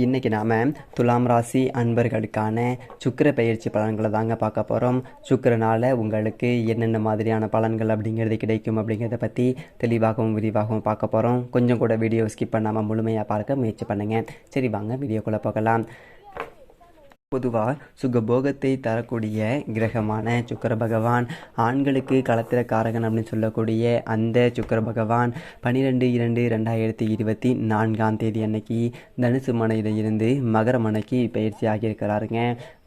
இன்றைக்கி நாம் துலாம் ராசி அன்பர்களுக்கான சுக்கிர பெயர்ச்சி பலன்களை தாங்க பார்க்க போகிறோம். சுக்கிரனால் உங்களுக்கு என்னென்ன மாதிரியான பலன்கள் அப்படிங்கிறது கிடைக்கும் அப்படிங்கிறத பற்றி தெளிவாகவும் விரிவாகவும் பார்க்க போகிறோம். கொஞ்சம் கூட வீடியோ ஸ்கிப் பண்ணாமல் முழுமையாக பார்க்க முயற்சி பண்ணுங்கள். சரி, வாங்க வீடியோக்குள்ளே போகலாம். பொதுவாக சுகபோகத்தை தரக்கூடிய கிரகமான சுக்கிர பகவான், ஆண்களுக்கு களத்திர காரகன் அப்படின்னு சொல்லக்கூடிய அந்த சுக்கிர பகவான் 12/2/2024 அன்னைக்கு தனுசு மனையில் இருந்து மகர மனைக்கு பயிற்சி ஆகியிருக்கிறாருங்க.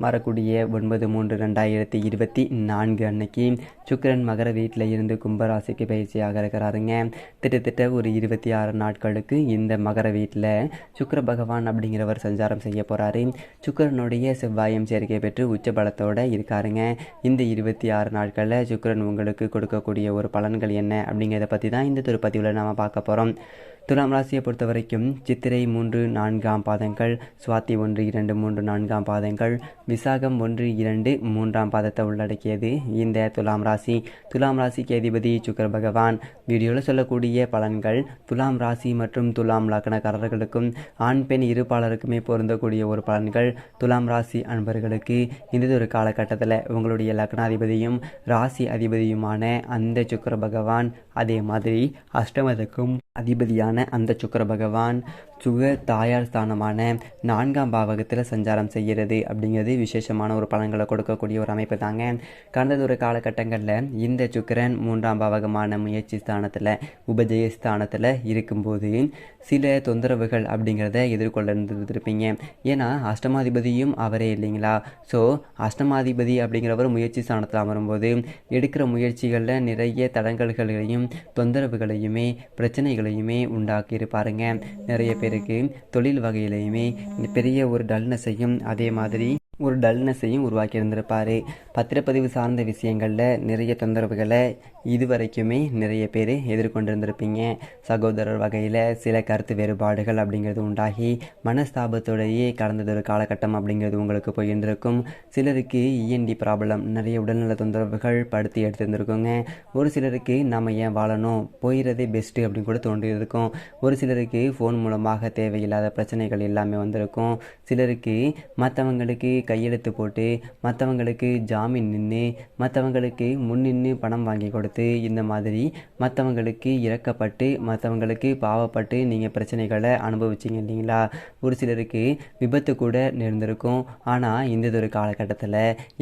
வரக்கூடிய 9/3/2024 அன்னைக்கு சுக்கிரன் மகர வீட்டில் இருந்து கும்பராசிக்கு பயிற்சியாக இருக்கிறாருங்க. கிட்டத்தட்ட ஒரு 26 நாட்களுக்கு இந்த மகர வீட்டில் சுக்கிர பகவான் அப்படிங்கிறவர் சஞ்சாரம் செய்ய போகிறாரு. சுக்கிரனுடைய செவ்வாயும் சேர்க்கை பெற்று உச்ச பலத்தோடு இருக்காருங்க. இந்த 26 நாட்களில் சுக்கிரன் உங்களுக்கு கொடுக்கக்கூடிய ஒரு பலன்கள் என்ன அப்படிங்கிறத பற்றி தான் இந்த ஒரு பதிவில் நாம் பார்க்க போகிறோம். துலாம் ராசியை பொறுத்த வரைக்கும் சித்திரை 3-4 பாதங்கள், சுவாதி 1-2 3-4 பாதங்கள், விசாகம் 1-2 3 பாதத்தை உள்ளடக்கியது இந்த துலாம் ராசி. துலாம் ராசிக்கு அதிபதி சுக்கிர பகவான். வீடியோவில் சொல்லக்கூடிய பலன்கள் துலாம் ராசி மற்றும் துலாம் லக்னக்காரர்களுக்கும் ஆண் பெண் இருப்பாளருக்குமே பொருந்தக்கூடிய ஒரு பலன்கள். துலாம் ராசி அன்பர்களுக்கு இந்த ஒரு காலகட்டத்தில் உங்களுடைய லக்னாதிபதியும் ராசி அதிபதியுமான அந்த சுக்கிர பகவான், அதே மாதிரி அஷ்டமத்துக்கும் அதிபதியான அந்த சுக்கிர பகவான் சுக தாயார் ஸ்தானமான 4ஆம் பாவகத்தில் சஞ்சாரம் செய்கிறது அப்படிங்கிறது விசேஷமான ஒரு பலன்களை கொடுக்கக்கூடிய ஒரு அமைப்பு தாங்க. கடந்த ஒரு காலகட்டங்களில் இந்த சுக்கிரன் 3ஆம் பாவகமான முயற்சி ஸ்தானத்தில் உபஜய ஸ்தானத்தில் இருக்கும்போது சில தொந்தரவுகள் அப்படிங்கிறத எதிர்கொள்ள இருந்திருப்பீங்க. ஏன்னா அஷ்டமாதிபதியும் அவரே இல்லைங்களா. ஸோ அஷ்டமாதிபதி அப்படிங்கிறவர் முயற்சி ஸ்தானத்தில் அமரும்போது எடுக்கிற முயற்சிகளில் நிறைய தடங்கல்களையும் தொந்தரவுகளையுமே பிரச்சனைகளையுமே உண்டாக்கி இருப்பாருங்க. நிறைய பேருக்கு தொழில் வகையிலையுமே பெரிய ஒரு டல்னஸையும் அதே மாதிரி ஒரு டல்னஸையும் உருவாக்கி இருந்திருப்பார். பத்திரப்பதிவு சார்ந்த விஷயங்களில் நிறைய தொந்தரவுகளை இதுவரைக்குமே நிறைய பேர் எதிர்கொண்டிருந்திருப்பீங்க. சகோதரர் வகையில் சில கருத்து வேறுபாடுகள் அப்படிங்கிறது உண்டாகி மனஸ்தாபத்தோடையே கடந்ததொரு காலகட்டம் அப்படிங்கிறது உங்களுக்கு போயிருந்திருக்கும். சிலருக்கு இஎன்டி ப்ராப்ளம், நிறைய உடல்நல தொந்தரவுகள் படுத்தி எடுத்திருந்திருக்குங்க. ஒரு சிலருக்கு நம்ம ஏன் வாழணும், போயிடுறதே பெஸ்ட்டு அப்படின்னு கூட தோன்றியிருக்கும். ஒரு சிலருக்கு ஃபோன் மூலமாக தேவையில்லாத பிரச்சனைகள் எல்லாமே வந்திருக்கும். சிலருக்கு மற்றவங்களுக்கு கையெழுத்து போட்டு மற்றவங்களுக்கு ஜாமீன் நின்று மற்றவங்களுக்கு முன்னின்று பணம் வாங்கி கொடுத்து இந்த மாதிரி மற்றவங்களுக்கு இறக்கப்பட்டு மற்றவங்களுக்கு பாவப்பட்டு நீங்கள் பிரச்சனைகளை அனுபவிச்சிங்க இல்லைங்களா. ஒரு சிலருக்கு விபத்து கூட நேர்ந்திருக்கும். ஆனால் இந்த ஒரு காலகட்டத்தில்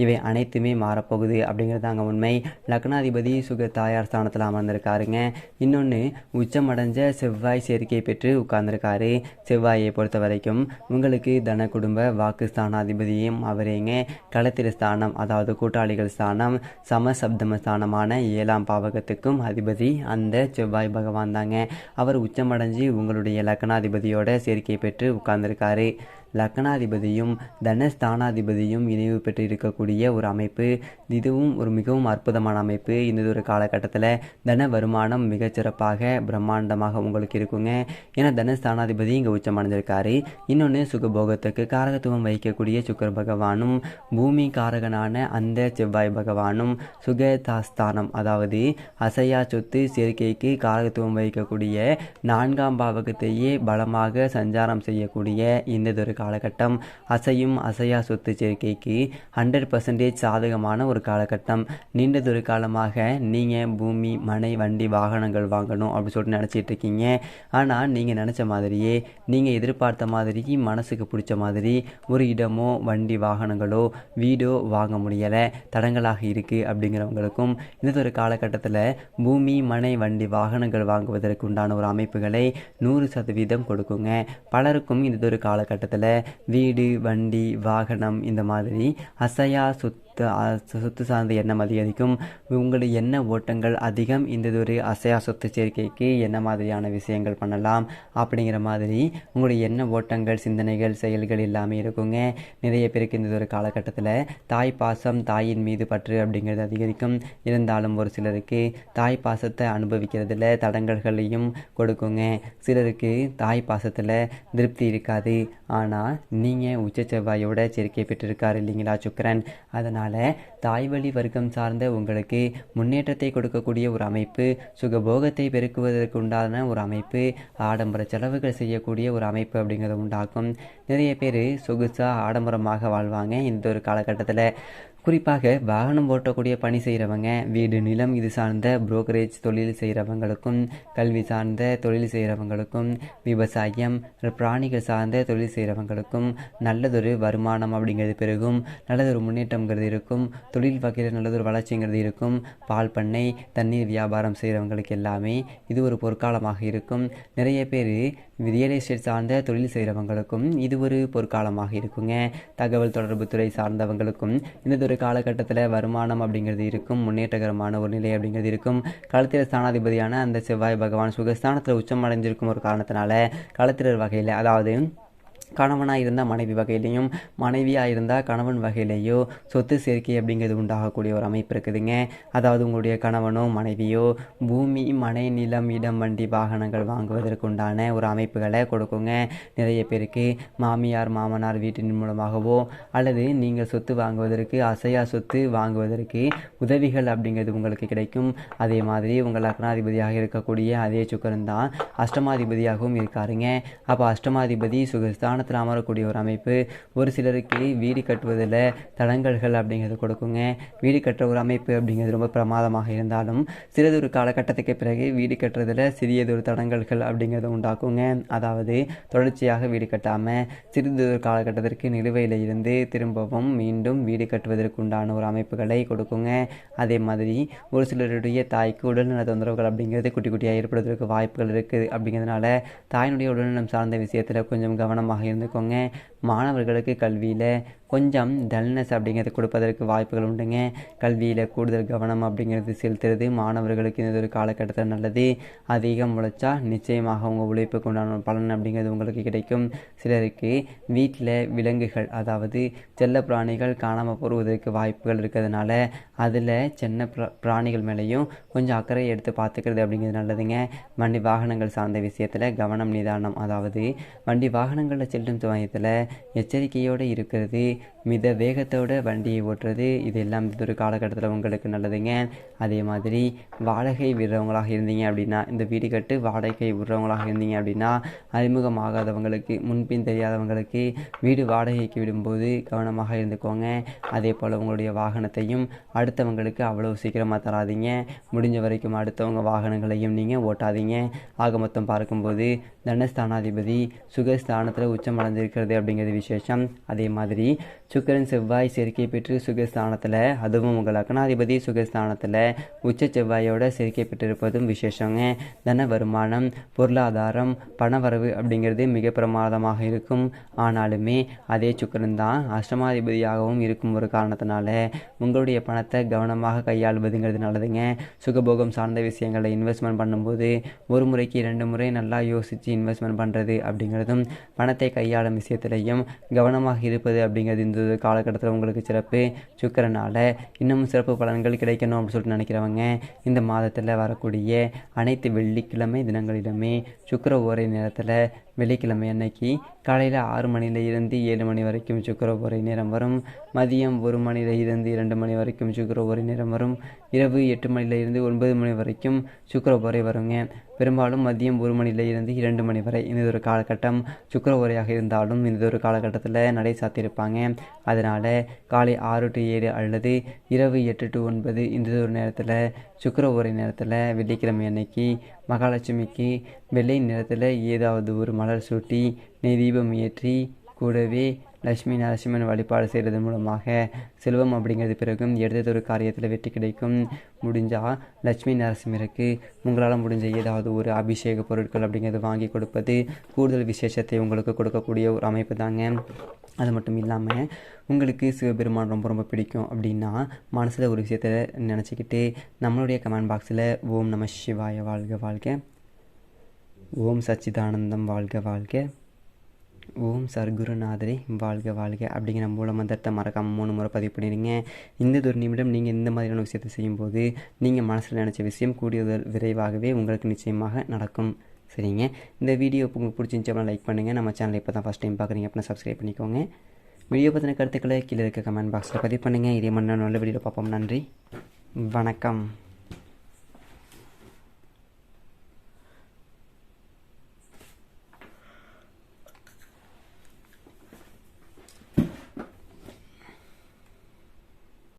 இவை அனைத்துமே மாறப்போகுது அப்படிங்கிறது தாங்க உண்மை. லக்னாதிபதி சுக தாயார் ஸ்தானத்தில் அமர்ந்திருக்காருங்க. இன்னொன்று உச்சமடைஞ்ச செவ்வாய் சேர்க்கை பெற்று உட்கார்ந்துருக்காரு. செவ்வாயை பொறுத்த வரைக்கும் உங்களுக்கு தன குடும்ப வாக்கு ஸ்தானாதிபதியும் அவரேங்க. களத்திர ஸ்தானம், அதாவது கூட்டாளிகள் ஸ்தானம், சமசப்தம ஸ்தானமான 7ஆம் பாவகத்துக்கும் அதிபதி அந்த செவ்வாய் பகவான் தாங்க. அவர் உச்சமடைஞ்சு உங்களுடைய லக்னாதிபதியோட சேர்க்கை பெற்று உட்கார்ந்துருக்காரு. லக்னாதிபதியும் தனஸ்தானாதிபதியும் இணைவு பெற்று இருக்கக்கூடிய ஒரு அமைப்பு. இதுவும் ஒரு மிகவும் அற்புதமான அமைப்பு. இந்த ஒரு காலகட்டத்தில் தன வருமானம் மிகச்சிறப்பாக பிரம்மாண்டமாக உங்களுக்கு இருக்குங்க. ஏன்னா தனஸ்தானாதிபதி இங்கே உச்சமடைஞ்சிருக்காரு. இன்னொன்று சுகபோகத்துக்கு காரகத்துவம் வகிக்கக்கூடிய சுக்கிர பகவானும் பூமி காரகனான அந்த செவ்வாய் பகவானும் சுகதாஸ்தானம், அதாவது அசையா சொத்து சேர்க்கைக்கு காரகத்துவம் வகிக்கக்கூடிய 4ஆம் பாவகத்தையே பலமாக சஞ்சாரம் செய்யக்கூடிய இந்த ஒரு காலகட்டம் அசையும் அசையா சொத்து சேர்க்கைக்கு 100% சாதகமான ஒரு காலகட்டம். நீண்டதொரு காலமாக நீங்கள் பூமி மனை வண்டி வாகனங்கள் வாங்கணும் அப்படின்னு சொல்லிட்டு நினச்சிட்டு இருக்கீங்க. ஆனால் நீங்கள் நினச்ச மாதிரியே நீங்கள் எதிர்பார்த்த மாதிரி மனசுக்கு பிடிச்ச மாதிரி ஒரு இடமோ வண்டி வாகனங்களோ வீடோ வாங்க முடியலை, தடங்களாக இருக்குது அப்படிங்கிறவங்களுக்கும் இந்த ஒரு காலகட்டத்தில் பூமி மனை வண்டி வாகனங்கள் வாங்குவதற்கு உண்டான ஒரு அமைப்புகளை 100% கொடுக்குங்க. பலருக்கும் இந்த ஒரு காலகட்டத்தில் வீடு வண்டி வாகனம் இந்த மாதிரி அசையா சொத்து சார்ந்த எண்ணம் அதிகரிக்கும். உங்களுடைய எண்ண ஓட்டங்கள் அதிகம். இந்த ஒரு அசையா சொத்து சேர்க்கைக்கு என்ன மாதிரியான விஷயங்கள் பண்ணலாம் அப்படிங்கிற மாதிரி உங்களுடைய எண்ண ஓட்டங்கள் சிந்தனைகள் செயல்கள் எல்லாமே இருக்குங்க. நிறைய பேருக்கு இந்த ஒரு காலகட்டத்தில் தாய் பாசம் தாயின் மீது பற்று அப்படிங்கிறது அதிகரிக்கும். இருந்தாலும் ஒரு சிலருக்கு தாய் பாசத்தை அனுபவிக்கிறதுல தடங்கல்களையும் கொடுக்குங்க. சிலருக்கு தாய் பாசத்தில் திருப்தி இருக்காது. ஆனால் நீங்கள் உச்ச செவ்வாயோட சேர்க்கை பெற்றிருக்காரு இல்லைங்களா சுக்கிரன். அதனால் அதனால் தாய்வழி வர்க்கம் சார்ந்த உங்களுக்கு முன்னேற்றத்தை கொடுக்கக்கூடிய ஒரு அமைப்பு, சுகபோகத்தை பெருக்குவதற்கு உண்டான ஒரு அமைப்பு, ஆடம்பர செலவுகள் செய்யக்கூடிய ஒரு அமைப்பு அப்படிங்கிறத உண்டாக்கும். நிறைய பேர் சொகுசாக ஆடம்பரமாக வாழ்வாங்க இந்த ஒரு காலகட்டத்தில். குறிப்பாக வாகனம் ஓட்டக்கூடிய பணி செய்கிறவங்க, வீடு நிலம் இது சார்ந்த புரோக்கரேஜ் தொழில் செய்கிறவங்களுக்கும், கல்வி சார்ந்த தொழில் செய்கிறவங்களுக்கும், விவசாயம் பிராணிகள் சார்ந்த தொழில் செய்கிறவங்களுக்கும் நல்லதொரு வருமானம் அப்படிங்கிறது பெருகும், நல்லதொரு முன்னேற்றங்கிறது இருக்கும், தொழில் வகையில் நல்லதொரு வளர்ச்சிங்கிறது இருக்கும். பால் பண்ணை தண்ணீர் வியாபாரம் செய்கிறவங்களுக்கு எல்லாமே இது ஒரு பொற்காலமாக இருக்கும். நிறைய பேர் ரியல் எஸ்டேட் சார்ந்த தொழில் செய்கிறவங்களுக்கும் இது ஒரு பொற்காலமாக இருக்குங்க. தகவல் தொடர்பு துறை சார்ந்தவங்களுக்கும் இந்த ஒரு காலகட்டத்தில் வருமானம் அப்படிங்கிறது இருக்கும், முன்னேற்றகரமான ஒரு நிலை அப்படிங்கிறது இருக்கும். களத்திர ஸ்தானாதிபதியான அந்த செவ்வாய் பகவான் சுகஸ்தானத்தில் உச்சம் அடைஞ்சிருக்கும் ஒரு காரணத்தினால களத்திரர் வகையில், அதாவது கணவனாக இருந்தால் மனைவி வகையிலையும், மனைவியாக இருந்தால் கணவன் வகையிலேயோ சொத்து சேர்க்கை அப்படிங்கிறது உண்டாகக்கூடிய ஒரு அமைப்பு இருக்குதுங்க. அதாவது உங்களுடைய கணவனோ மனைவியோ பூமி மனை நிலம் இடம் வண்டி வாகனங்கள் வாங்குவதற்கு உண்டான ஒரு அமைப்புகளை கொடுக்குங்க. நிறைய பேருக்கு மாமியார் மாமனார் வீட்டின் மூலமாகவோ அல்லது நீங்கள் சொத்து வாங்குவதற்கு அசையா சொத்து வாங்குவதற்கு உதவிகள் அப்படிங்கிறது உங்களுக்கு கிடைக்கும். அதே மாதிரி உங்கள் லக்னாதிபதியாக இருக்கக்கூடிய அதே சுக்கிரன் தான் அஷ்டமாதிபதியாகவும் இருக்காருங்க. அப்போ அஷ்டமாதிபதி சுகஸ்தான அமரக்கூடிய ஒரு அமைப்பு. ஒரு சிலருக்கு வீடு கட்டுவதில் தடங்கல்கள் அப்படிங்கிறது கொடுக்குங்க. வீடு கட்டுற ஒரு அமைப்பு அப்படிங்கிறது ரொம்ப பிரமாதமாக இருந்தாலும் சிறிதொரு காலகட்டத்துக்கு பிறகு வீடு கட்டுறதில் சிறியதொரு தடங்கல்கள் அப்படிங்கிறத உண்டாக்குங்க. அதாவது தொடர்ச்சியாக வீடு கட்டாமல் சிறிதொரு காலகட்டத்திற்கு நிலுவையில் இருந்து திரும்பவும் மீண்டும் வீடு கட்டுவதற்கு உண்டான ஒரு அமைப்புகளை கொடுக்குங்க. அதே மாதிரி ஒரு சிலருடைய தாய்க்கு உடல்நல தொந்தரவுகள் அப்படிங்கிறது குட்டி குட்டியாக ஏற்படுவதற்கு வாய்ப்புகள் இருக்குது. அப்படிங்கிறதுனால தாயினுடைய உடல்நலம் சார்ந்த விஷயத்தில் கொஞ்சம் கவனமாக இருந்துக்கோங்க. மாணவர்களுக்கு கல்வியில் கொஞ்சம் டல்னஸ் அப்படிங்கிறது கொடுப்பதற்கு வாய்ப்புகள் உண்டுங்க. கல்வியில் கூடுதல் கவனம் அப்படிங்கிறது செலுத்துறது மாணவர்களுக்கு இந்த ஒரு காலகட்டத்தில் நல்லது. அதிகம் உழைச்சா நிச்சயமாக உங்கள் உழைப்புக்கு உண்டான பலன் அப்படிங்கிறது உங்களுக்கு கிடைக்கும். சிலருக்கு வீட்டில் விலங்குகள், அதாவது செல்ல பிராணிகள் காணாமல் போடுவதற்கு வாய்ப்புகள் இருக்கிறதுனால அதில் சின்ன பிராணிகள் மேலேயும் கொஞ்சம் அக்கறை எடுத்து பார்த்துக்கிறது அப்படிங்கிறது நல்லதுங்க. வண்டி வாகனங்கள் சார்ந்த விஷயத்தில் கவனம் நிதானம், அதாவது வண்டி வாகனங்களில் செல்லும் சமயத்தில் எச்சரிக்கையோடு இருக்கிறது, மித வேகத்தோட வண்டியை ஓட்டுறது, இது எல்லாம் ஒரு காலகட்டத்தில் உங்களுக்கு நல்லதுங்க. அதே மாதிரி வாடகை விடுறவங்களாக இருந்தீங்க அப்படின்னா, இந்த வீடு கட்டு வாடகை விடுறவங்களாக இருந்தீங்க அப்படின்னா, அறிமுகமாகாதவங்களுக்கு முன்பின் தெரியாதவங்களுக்கு வீடு வாடகைக்கு விடும்போது கவனமாக இருந்துக்கோங்க. அதே போல் உங்களுடைய வாகனத்தையும் அடுத்தவங்களுக்கு அவ்வளோ சீக்கிரமாக தராதிங்க. முடிஞ்ச வரைக்கும் அடுத்தவங்க வாகனங்களையும் நீங்கள் ஓட்டாதீங்க. ஆக மொத்தம் பார்க்கும்போது தனஸ்தானாதிபதி சுகஸ்தானத்தில் உச்சம் அடைஞ்சிருக்கிறது அப்படிங்கிறது விசேஷம். அதே மாதிரி சுக்கிரன் செவ்வாய் சேர்க்கை பெற்று சுகஸ்தானத்தில், அதுவும் உங்கள் லக்னாதிபதி சுகஸ்தானத்தில் உச்ச செவ்வாயோட சேர்க்கை பெற்றிருப்பதும் விசேஷங்க. தன வருமானம் பொருளாதாரம் பணவரவு அப்படிங்கிறது மிக பிரமாதமாக இருக்கும். ஆனாலுமே அதே சுக்கிரன் தான் அஷ்டமாதிபதியாகவும் இருக்கும் ஒரு காரணத்தினால உங்களுடைய பணத்தை கவனமாக கையாளுவதுங்கிறது நல்லதுங்க. சுகபோகம் சார்ந்த விஷயங்களை இன்வெஸ்ட்மெண்ட் பண்ணும்போது ஒரு முறைக்கு 2 முறை நல்லா யோசித்து இன்வெஸ்ட்மெண்ட் பண்ணுறது அப்படிங்கிறதும், பணத்தை கையாளும் விஷயத்திலையும் கவனமாக இருப்பது அப்படிங்கிறது இந்த காலகட்டத்தில் உங்களுக்கு சிறப்பு. சுக்கிரனால் இன்னும் சிறப்பு பலன்கள் கிடைக்கணும் அப்படின்னு சொல்லிட்டு நினைக்கிறவங்க இந்த மாதத்தில் வரக்கூடிய அனைத்து வெள்ளிக்கிழமை தினங்களிலுமே சுக்கிர ஓரை நேரத்தில் வெள்ளிக்கிழமை அன்னைக்கு காலையில் 6 மணியிலிருந்து 7 மணி வரைக்கும் சுக்கிர ஓரை நேரம் வரும். மதியம் 1 மணியிலிருந்து 2 மணி வரைக்கும் சுக்கிர ஓரை நேரம் வரும். இரவு 8 மணியிலிருந்து 9 மணி வரைக்கும் சுக்கிர ஓரை வருங்க. பெரும்பாலும் மதியம் 1 மணியிலிருந்து 2 மணி வரை இந்த ஒரு காலகட்டம் சுக்கிர ஓரையாக இருந்தாலும் இந்த ஒரு காலகட்டத்தில் நடை சாத்தியிருப்பாங்க. அதனால் காலை 6 to 7 அல்லது இரவு 8 to 9 இந்த ஒரு நேரத்தில் சுக்கிர ஓரை நேரத்தில் வெள்ளிக்கிழமை அன்னைக்கு மகாலட்சுமிக்கு வெள்ளை நிறத்தில் ஏதாவது ஒரு மலர் சூட்டி நெய் தீபம் ஏற்றி கூடவே லட்சுமி நரசிம்மன் வழிபாடு செய்கிறது மூலமாக செல்வம் அப்படிங்கிறது பிறகும் எடுத்ததொரு காரியத்தில் வெற்றி கிடைக்கும். முடிஞ்சால் லட்சுமி நரசிம்மருக்கு உங்களால் முடிஞ்ச ஏதாவது ஒரு அபிஷேக பொருட்கள் அப்படிங்கிறது வாங்கி கொடுப்பது கூடுதல் விசேஷத்தை உங்களுக்கு கொடுக்கக்கூடிய ஒரு அமைப்பு தாங்க. அது மட்டும் இல்லாமல் உங்களுக்கு சிவபெருமான் ரொம்ப ரொம்ப பிடிக்கும் அப்படின்னா மனசில் ஒரு விஷயத்தை நினச்சிக்கிட்டு நம்மளுடைய கமெண்ட் பாக்ஸில் ஓம் நம சிவாய வாழ்க வாழ்க, ஓம் சச்சிதானந்தம் வாழ்க வாழ்க, ஓம் சர்க்குருநாதரே வாழ்க வாழ்க அப்படிங்கிற மூலமந்திரத்தை மறக்காமல் 3 முறை பதிவு பண்ணிடுங்க. இந்த ஒரு நிமிடம் நீங்கள் இந்த மாதிரியான விஷயத்தை செய்யும்போது நீங்கள் மனசில் நினச்ச விஷயம் கூடியது விரைவாகவே உங்களுக்கு நிச்சயமாக நடக்கும். சரிங்க, இந்த வீடியோ உங்களுக்கு பிடிச்சிருந்துச்சு அப்படின்னா லைக் பண்ணுங்கள். நம்ம சேனலை இப்போ தான் ஃபஸ்ட் டைம் பார்க்குறீங்க அப்படின்னா சப்ஸ்கிரைப் பண்ணிக்கோங்க. வீடியோ பற்றின கருத்துக்களை கீழே இருக்க கமெண்ட் பாக்ஸில் பதிவு பண்ணுங்கள். இதே மாதிரி நல்ல வீடியோ பார்ப்போம். நன்றி, வணக்கம்.